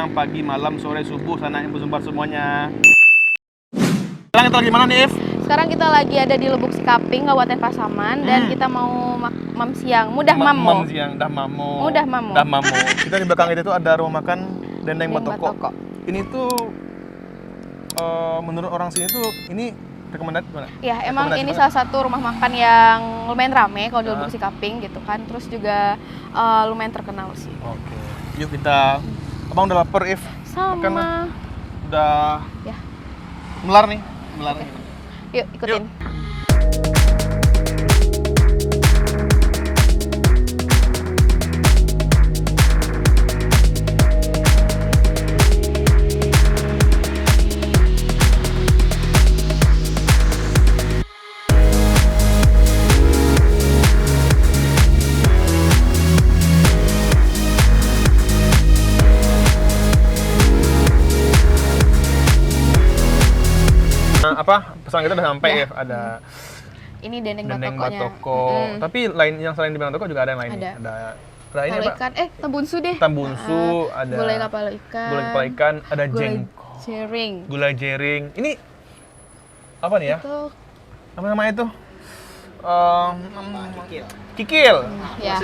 siang, pagi, malam, sore, subuh, sana yang bersumber semuanya. Sekarang kita lagi mana nih, If? Sekarang kita lagi ada di Lubuk Sikaping, Kabupaten Pasaman, dan kita mau mam siang. Mudah Mamo. Mam siang, dah Mamo. Mudah Mamo. Dah Mamo. Kita di belakang itu ada rumah makan Dendeng Batoko. Ini tuh menurut orang sini tuh ini rekomendasi gimana? Ya, emang ini salah satu rumah makan yang lumayan rame kalau di Lubuk Sikaping gitu kan. Terus juga lumayan terkenal sih. Oke. Yuk kita. Abang udah lapar, If. Sama. Makan lah. Udah. Ya. Melar nih. Melar. Oke. Yuk, ikutin. Yuk. Apa pesan kita udah sampai ya. Ada ini dendeng batoko. Tapi lain yang selain di batoko juga ada yang lain. Ada ini apa? Ikan. Tambunsu deh. Tambunsu, ada gulai kepala ikan. Gulai kepala ikan, ada jengkol. Jering. Gulai jering. Ini apa nih ya? Itu apa namanya itu? Kikil. Ya.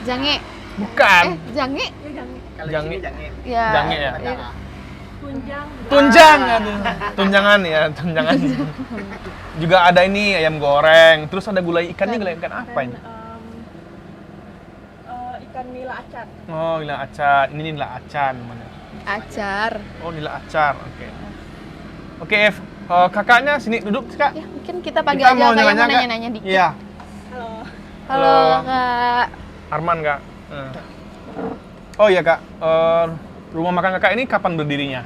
Jange. Bukan. Jange. Jange. Ya. Jange ya. Tunjang. Aduh. Tunjangan ya, tunjangan. Juga ada ini ayam goreng. Terus ada gulai ikannya, gulai ikan apa ini? Ikan nila acar. Oh, nila acar. Ini nila acar namanya. Acar. Oh, nila acar. Oke. Oke, Ef. Kakaknya sini duduk, Kak. Ya, mungkin kita panggil Kita aja mau Kak, yang mau nanya-nanya, Kak. nanya-nanya dikit. Iya. Halo. Halo, Kak. Arman, Kak. Oh iya, Kak. Rumah makan Kakak ini kapan berdirinya?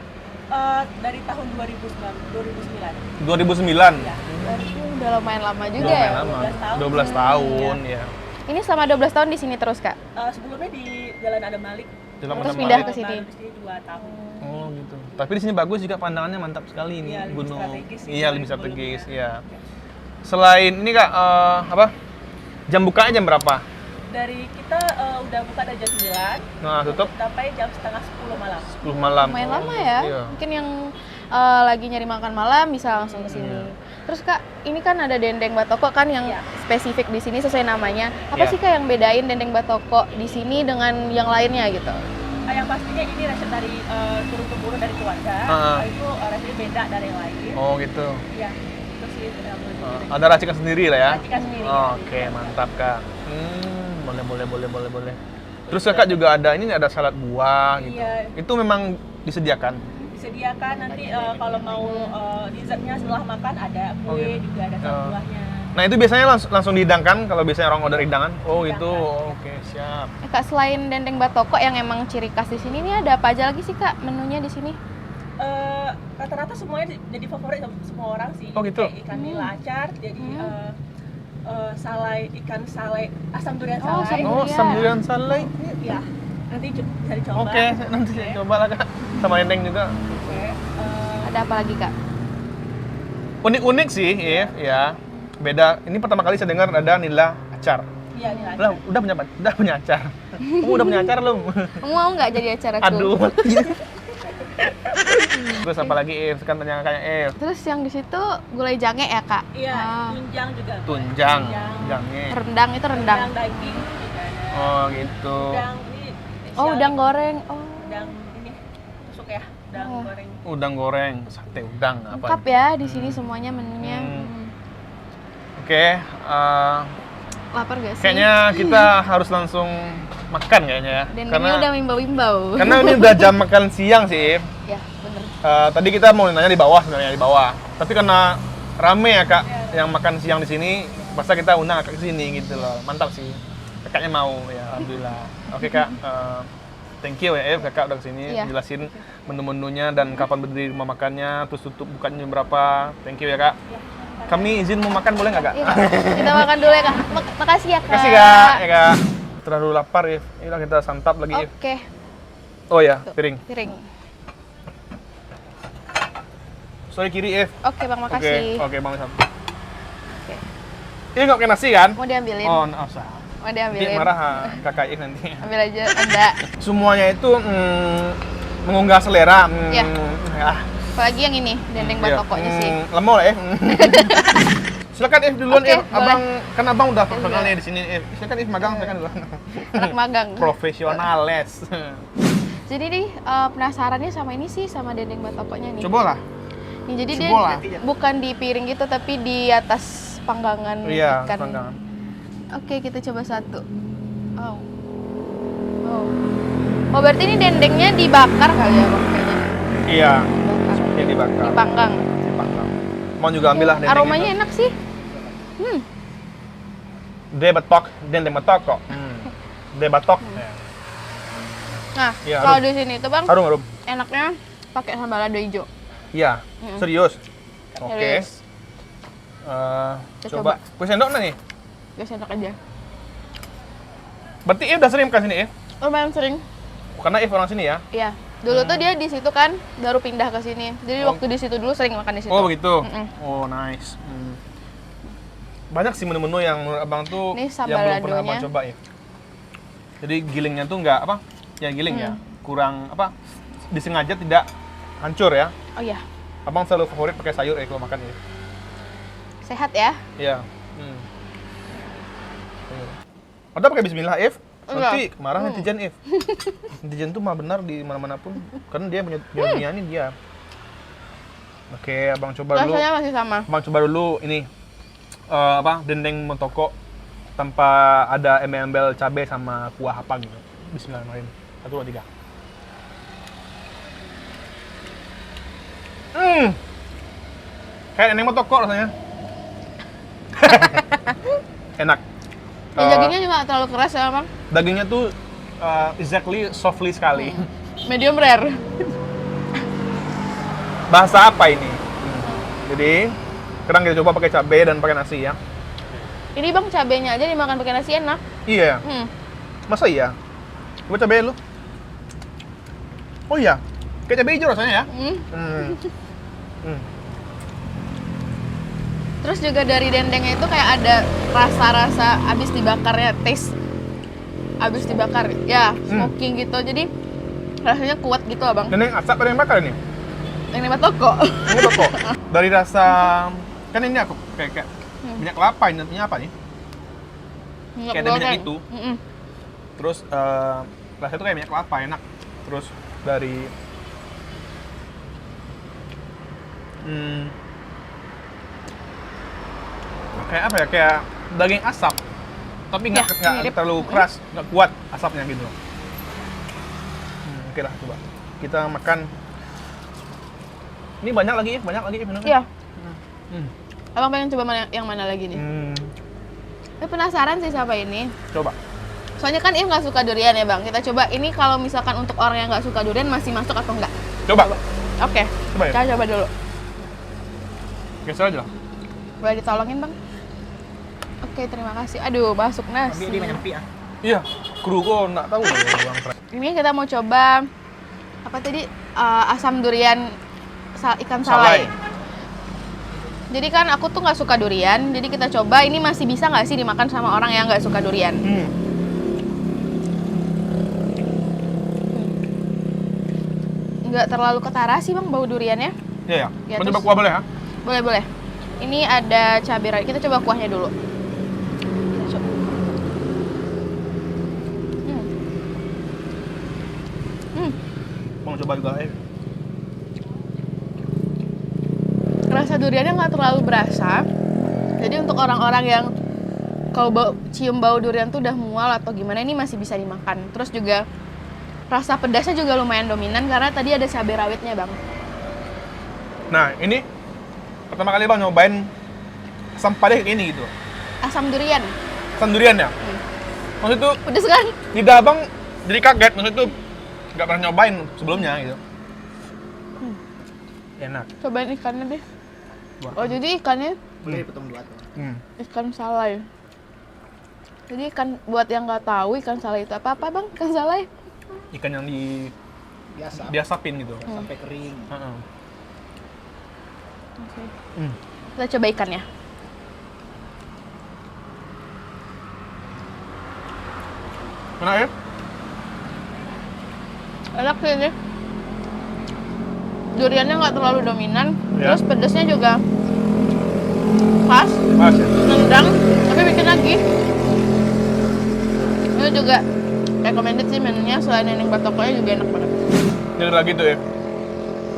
Dari tahun 2009. 2009. Iya. Berarti udah lumayan lama juga Lumayan ya. lama. 12 12 tahun, ya. Ini selama 12 tahun di sini terus, Kak? Sebelumnya di Jalan Adam Malik. Jalan Terus Adam pindah Malik. ke sini. Di sini 2 tahun. Oh, gitu. Tapi di sini bagus juga, pandangannya mantap sekali ini. Iya, lebih Gunung. strategis gitu Iya, kan, lebih strategis, gunungnya. iya. Selain ini, Kak, apa? Jam bukanya jam berapa? Dari kita udah buka dari jam 9. Nah, tutup Sampai jam setengah 10 malam. 10 malam. Lumayan lama ya. Iya. Mungkin yang lagi nyari makan malam bisa langsung ke sini. Terus Kak, ini kan ada dendeng batoko kan yang Iya. spesifik di sini sesuai namanya. Apa Iya. sih Kak yang bedain dendeng batoko di sini dengan yang lainnya gitu? Yang pastinya ini resep dari turun-temurun dari keluarga. Itu resepnya beda dari yang lain. Oh, gitu. Iya. Itu sih Ada racikan sendiri lah ya. racikan sendiri. Oke, mantap, Kak. Boleh. Terus Kakak juga ada ini ada salad buah gitu. Iya. Itu memang disediakan. Disediakan nanti kalau mau dessertnya setelah makan ada kue, Oh, gitu. juga ada salad buahnya. Nah, itu biasanya langsung dihidangkan kalau biasanya orang order hidangan. Oh, itu. Oke, siap. Kak, selain dendeng batoko yang emang ciri khas di sini, ini ada apa aja lagi sih Kak menunya di sini? Rata-rata semuanya jadi favorit semua orang sih. Oh, gitu. Kayak ikan nila acar, jadi salai, ikan salai, asam durian Oh, salai. Oh, Iya. sambilan salai. Ya, nanti bisa dicoba. Oke, nanti saya coba lah, Kak. Sama dendeng juga. Oke, Ada apa lagi Kak? Unik-unik sih, ya. Beda. Ini pertama kali saya dengar ada nila acar. iya nila acar. Udah punya acar. Kamu udah punya acar belum? Kamu mau nggak jadi acaraku? Aduh. Terus apa lagi, If? Kan tanya kakaknya, If. Terus yang di situ gulai jange ya Kak? Iya, Ah. tunjang juga. Tunjang, jange. Rendang itu rendang. Udang daging juga ada. Oh, gitu. Udang ini. Oh, udang goreng. Oh. Udang ini tusuk ya, udang Oh. goreng. Udang goreng, sate udang apa? Lengkap ya di sini semuanya menunya. Oke, Lapar gak sih? kayaknya kita harus langsung makan kayaknya ya. Dendengnya udah wimbau-wimbau. Karena ini udah jam makan siang sih, If. Ya, bener. Tadi kita mau nanya di bawah sebenarnya, di bawah. Tapi karena rame ya, Kak, yang makan siang di sini, masa kita undang Kakak ke sini gitu loh. Mantap sih. Kakaknya mau ya, alhamdulillah. Oke, Kak. Thank you ya, If. Kakak udah kesini Iya. jelasin menu-menunya dan kapan berdiri rumah makannya, terus tutup bukanya jam berapa. Thank you ya, Kak. Kami izin mau makan boleh nggak, Kak? Iya, kita makan dulu ya Kak. Makasih ya Kak. Makasih, Kak. Ya, Kak. Terlalu lapar, If. Yaudah kita santap lagi, If. Oke, Oh ya, tuh, piring. piring. Sorry, kiri, If. Oke Bang, makasih. Oke, Bang. Satu. Oke. Ini nggak pakai nasi kan? Mau diambilin? Oh, nggak usah. Mau Nanti diambilin. marah kakak If nanti. Ambil aja, ada. Semuanya itu mengunggah selera. Iya. Ah, Apalagi yang ini, dendeng iya. batokoknya sih. Lemol ya. Silakan If duluan Oke, If. Abang boleh. kan abang udah profesional Iya. nih di sini If. Silakan If magang silakan duluan. Anak magang. Profesionales. Jadi nih penasarannya sama ini sih, sama dendeng batokoknya nih. Cobalah. Nih, jadi Cobalah. dia bukan di piring gitu, tapi di atas panggangan Iya, ikan. panggangan. Oke, kita coba satu. Oh. Oh. Oh, berarti ini dendengnya dibakar kali ya, Bang? Kayaknya. Iya. Dibakar. Ini dibakar. Dipanggang. Dipanggang. Mau juga ambil lah dendengnya. Aromanya enak sih. De batok, dendeng batok kok. De batok. Nah, Iya, kalau harum. di sini tuh, Bang, Harum. enaknya pakai sambal lado hijau. Iya. Serius. Oke. Serius. Kita Coba. Kue sendok mana nih? Gak enak aja. Berarti If udah sering ke sini If? Lumayan sering. Karena If orang sini ya? Iya. Dulu tuh dia di situ kan, baru pindah ke sini. Jadi Oh. waktu di situ dulu sering makan di situ. Oh begitu? Mm-mm. Oh nice. Banyak sih menu-menu yang menurut abang tuh Ini yang sambal belum pernah abang ladonya. coba ya. Jadi gilingnya tuh nggak apa? Ya giling ya. Kurang apa? Disengaja tidak hancur ya. Oh iya, Abang selalu favorit pakai sayur ya kalau makan ya. sehat ya. Iya. Ada pakai bismillah If? Nanti marah netizen If. Netizen tuh mah benar di mana-mana pun. Karena dia punya dunia ini dia. Oke, abang coba dulu. Rasanya masih sama. Abang coba dulu ini apa dendeng mentoko tanpa ada embel-embel cabai sama kuah apa gitu. Bismillahirrahmanirrahim. 1, 2, 3. Kayak dendeng mentoko rasanya. Enak. Dagingnya juga nggak terlalu keras ya, Bang. Dagingnya tuh exactly softly sekali. Medium rare. Bahasa apa ini? Jadi sekarang kita coba pakai cabai dan pakai nasi ya. Ini, Bang, cabenya aja dimakan pakai nasi enak. Iya. Masa iya? Coba cabai lu. Oh iya. Kayak cabai hijau rasanya ya. Terus juga dari dendengnya itu kayak ada rasa-rasa abis dibakarnya, taste abis dibakar. Ya, smoking gitu. Jadi rasanya kuat gitu, Abang. Dendeng asap ada yang bakar ini. Yang lima toko. Ini toko. Dari rasa kan ini aku kayak minyak kelapa ini nantinya apa nih? Kayak ada minyak itu. Terus rasanya tuh kayak minyak kelapa enak. Terus dari kayak apa ya? Kayak daging asap. Tapi nggak mirip. terlalu keras, nggak kuat asapnya gitu. Oke lah coba. Kita makan. Ini banyak lagi menunya. Iya. Abang pengen coba yang mana lagi nih? Saya penasaran sih sama ini. Coba. Soalnya kan Im nggak suka durian ya, Bang. Kita coba ini kalau misalkan untuk orang yang nggak suka durian masih masuk atau enggak? Coba. Oke. Coba ya? Kita coba dulu. Geser aja lah. Boleh ditolongin, Bang? Oke, terima kasih. Aduh, masuk nasi. Dia menyempi ya. Iya, kru kok nggak tahu loh Bang Fred. Ini kita mau coba apa tadi? Asam durian ikan salai. Jadi kan aku tuh nggak suka durian, jadi kita coba ini masih bisa nggak sih dimakan sama orang yang nggak suka durian? Nggak terlalu ketara sih, Bang, bau duriannya. Iya ya. Ya, Mau terus- coba kuah boleh ya? Boleh, boleh. Ini ada cabai rawit. Kita coba kuahnya dulu. Kita coba. Mau coba juga Rasa duriannya nggak terlalu berasa. Jadi untuk orang-orang yang kalau cium bau durian tuh udah mual atau gimana, ini masih bisa dimakan. Terus juga rasa pedasnya juga lumayan dominan karena tadi ada cabai rawitnya, Bang. Nah, ini pertama kali Bang nyobain asam padeh kayak ini gitu. Asam durian. Asam durian ya? Maksud itu Pedes kan? lidah Abang jadi kaget, maksud itu nggak pernah nyobain sebelumnya gitu. Enak. Cobain ikannya deh. Wah. Oh, jadi ikannya Boleh dipotong dua tuh. ikan salai. Jadi ikan, buat yang nggak tahu ikan salai itu apa Bang? Ikan salai? Ikan yang Biasa. diasapin gitu. Sampai kering. Heeh. Oke. Hmm. Kita coba ikannya. Enak ya? Enak sih ini. Duriannya nggak terlalu dominan, Ya. terus pedesnya juga pas, Pas ya? nendang, tapi bikin lagi. Ini juga recommended sih menunya, selain yang batokonya juga enak banget. Ini lagi tuh ya.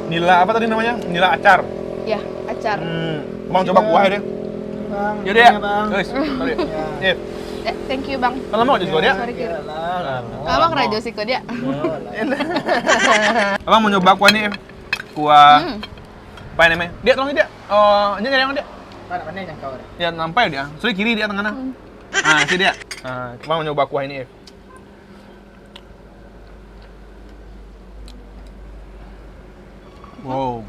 Nila apa tadi namanya? Nila acar. Ya, acar. Bang coba kuah deh. Bang, Yaudah ya. Bang. Guys, tadi. Ya. Thank you bang. Kalau mau juga dia. Sorry Kir. Iyalah. Abang rajo sih kok dia. Abang mau nyoba kuah ini, kuah Hmm. apa yang namanya? Dia tolong dia. Oh, ini nyari yang dia. Mana yang kau? Ya nampak ya dia. Soalnya kiri dia tengah. Ah, si dia. Nah, abang mau nyoba kuah ini. Wow.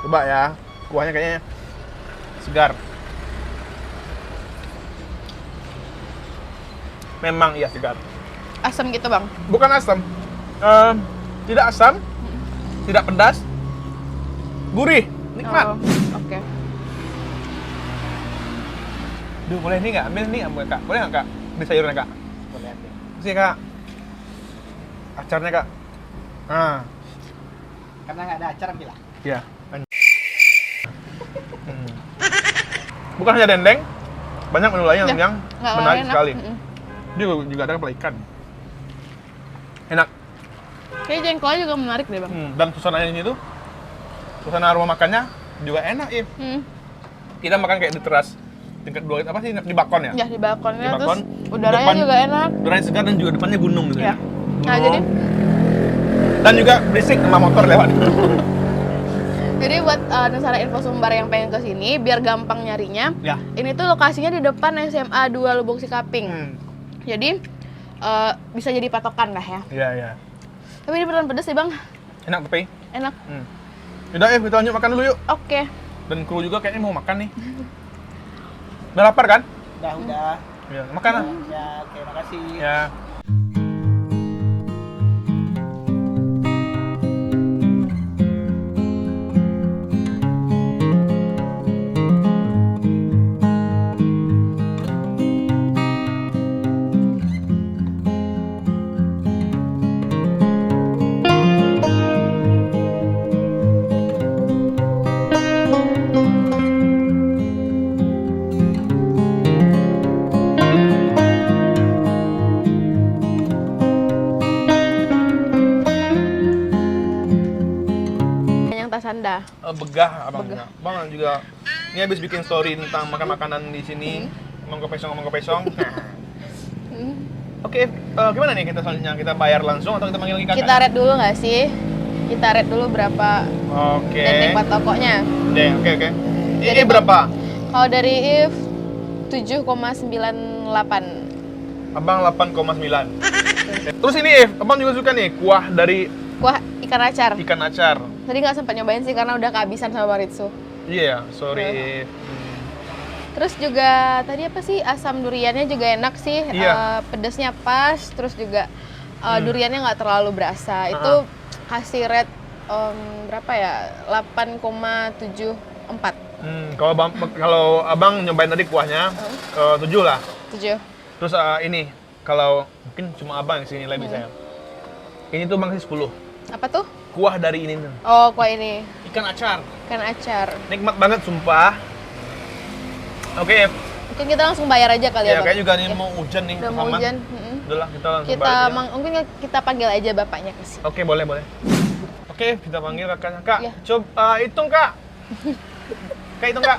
Coba ya, kuahnya kayaknya segar. Memang iya segar. Asam gitu bang. Bukan asam. Tidak asam, tidak pedas, gurih, nikmat. Oh, oke. Duh, boleh ini nggak? Ambil nih, ambil kak. Boleh nggak kak? Di sayurnya kak. Boleh ambil. Sih kak. Acarnya kak. Ah, Karena nggak ada acar ambil lah. iya. Bukan hanya dendeng, banyak menu lain Ya, yang nggak menarik enak. sekali. Mm-mm. Dia juga ada kepala ikan. Enak. Kayaknya jengkolnya juga menarik deh bang. Dan suasananya ini tuh, suasana rumah makannya juga enak ya. Kita makan kayak di teras tingkat 2 apa sih di balkon ya? Ya di balkonnya, Di balkon, terus udaranya depan- juga enak. Udaranya segar dan juga depannya gunung gitu Ya. ya. Nah Gunung. jadi Dan juga berisik sama motor lewat. Jadi buat Nusantara Info Sumbar yang pengen ke sini biar gampang nyarinya. Ya. Ini tuh lokasinya di depan SMA 2 Lubuk Sikaping. Jadi bisa jadi patokan lah ya. Iya, iya. Tapi ini beneran pedes sih bang. Enak tapi. Enak. Udah ya, kita lanjut makan dulu yuk. Oke. Dan kru juga kayaknya mau makan nih. Udah lapar kan? Udah. Ya, makan lah. Ya, oke, makasih. Ya. Yang Tasanda. Begah abang. Bang juga ini habis bikin story tentang makan makanan di sini. Ngomong ke pesong. Oke, gimana nih kita selanjutnya? Kita bayar langsung atau kita panggil lagi kakak? Kita rate dulu nggak sih? Kita rate dulu berapa Oke. dendeng patokonya. Deh, oke. Ini Jadi, berapa? Kalau dari If 7,98. Abang 8,9. Terus ini, abang juga suka nih kuah dari Kuah ikan acar. ikan acar. Tadi nggak sempat nyobain sih karena udah kehabisan sama Ritsu. Iya, sorry. Terus juga tadi apa sih, asam duriannya juga enak sih. Iya. Pedesnya pas, terus juga duriannya nggak terlalu berasa. Itu kasih rate berapa ya? 8,74. Kalau abang nyobain tadi kuahnya 7 lah. 7. Terus ini kalau mungkin cuma abang yang sini lebih sayang. Ini tuh bang sih 10. Apa tuh? Kuah dari ini tuh. Oh, kuah ini. Ikan acar. Ikan acar. Nikmat banget sumpah. Oke, Mungkin kita langsung bayar aja kali ya, ya Bang? kayak juga nih mau hujan nih. Udah mau Maman. hujan. Udah lah, kita langsung Kita bayar aja. mungkin kita panggil aja bapaknya ke sini. Oke, boleh. Oke, kita panggil kakaknya. Kak, Iya. coba hitung kak. Kak, hitung kak.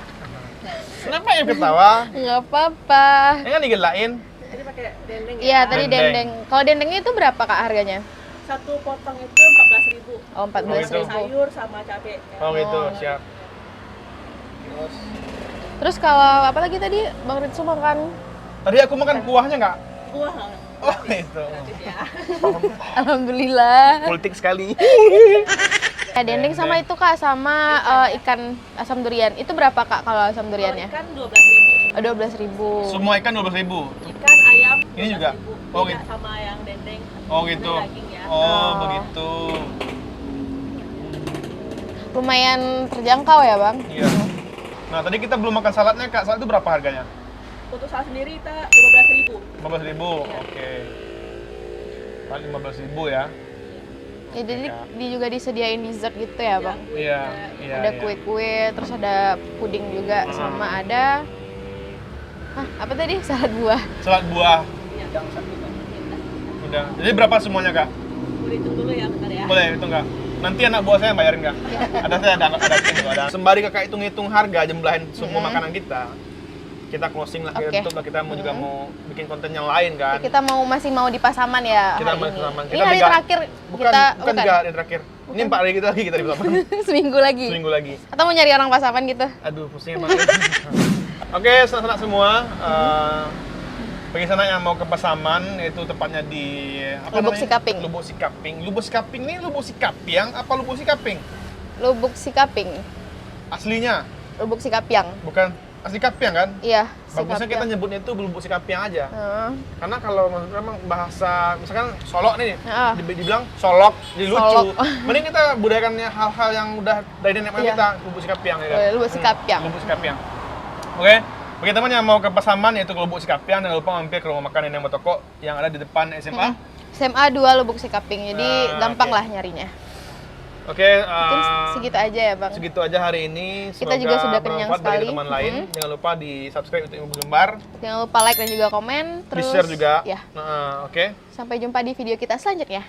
Kenapa ya ketawa? Nggak apa-apa. Ini kan digelain. Jadi pakai dendeng ya. Iya, tadi Dendeng. dendeng. Kalau dendengnya itu berapa Kak harganya? Satu potong itu 14.000. Oh, 14.000. gitu. Sayur sama cabai. Oh gitu, Oh. siap. Terus kalau apa lagi tadi Bang Ritsu makan? Tadi aku makan kuahnya nggak? Kuah Oh itu. gratis ya. Alhamdulillah. Politik sekali. Ya, dendeng sama itu Kak, sama ikan asam durian. Itu berapa Kak kalau asam duriannya? Ikan 12.000. 12.000. Semua ikan 12.000. Ikan ayam Ini juga? 12.000. Oh, Beda gitu. sama yang dendeng. Oh gitu. Ini daging ya. Oh begitu. Lumayan terjangkau ya Bang? Iya. Nah tadi kita belum makan saladnya kak. Salad itu berapa harganya? Untuk salah sendiri kita 15.000. 15.000. Iya. Oke. Paling 15.000 ya. Ya, jadi Kak. juga disediain dessert gitu ya, Bang. Iya, iya. Ada iya. kue-kue, terus ada puding juga, sama ada apa tadi? Salad buah. Salad buah. Udang satu kan. Udah. Jadi berapa semuanya, Kak? Boleh hitung dulu ya bentar ya. Boleh itu enggak? Nanti anak buah saya yang bayarin, Kak. Ada saya ada tim tuh, ada. Sembari Kakak hitung-hitung harga, jumlahin semua makanan kita. Kita closing lah, Oke. kita tutup lah, kita mau juga mau bikin konten yang lain kan. Kita masih mau di Pasaman ya Kita hari mau ini. Pasaman. Ini Kita hari tiga- terakhir Bukan, kita bukan 3 hari terakhir. Ini 4 hari kita lagi kita di Pasaman. seminggu lagi. Seminggu lagi. Atau mau nyari orang Pasaman gitu. Aduh, pusing banget. Oke, sanak-sanak semua. Bagi sana yang mau ke Pasaman, itu tepatnya di Lubuk namanya? Sikaping. Lubuk Sikaping. Lubuk Sikaping ini Lubuk Sikapiang apa Lubuk Sikaping? Lubuk Sikaping. Aslinya, Lubuk Sikapiang. bukan asli Kapiang kan? Iya, Bagusnya kita Sikapiang. nyebutnya itu Lubuk Sikapiang aja. Heeh. Karena kalau maksudnya memang bahasa misalkan Solok nih, Ah. dibilang Solok, jadi lucu. Solok. Mending kita budayakannya hal-hal yang udah dari nenek moyang Iya. kita, Lubuk Sikapiang ya kan. Lubuk Sikapiang. Lubuk Sikapiang. Oke, bagi teman yang mau ke Pasaman yaitu ke Lubuk Sikapiang, jangan lupa mampir ke rumah makan Nenek Motoko yang ada di depan SMA. SMA 2 Lubuk Sikaping. Jadi gampang oke. lah nyarinya. Oke, Mungkin segitu aja ya, Bang. segitu aja hari ini. Kita juga sudah kenyang bermanfaat bagi sekali. teman lain. Jangan lupa di subscribe untuk Ibu Lembar, Jangan lupa like dan juga komen. di Terus share juga. Ya, Nah, oke. sampai jumpa di video kita selanjutnya.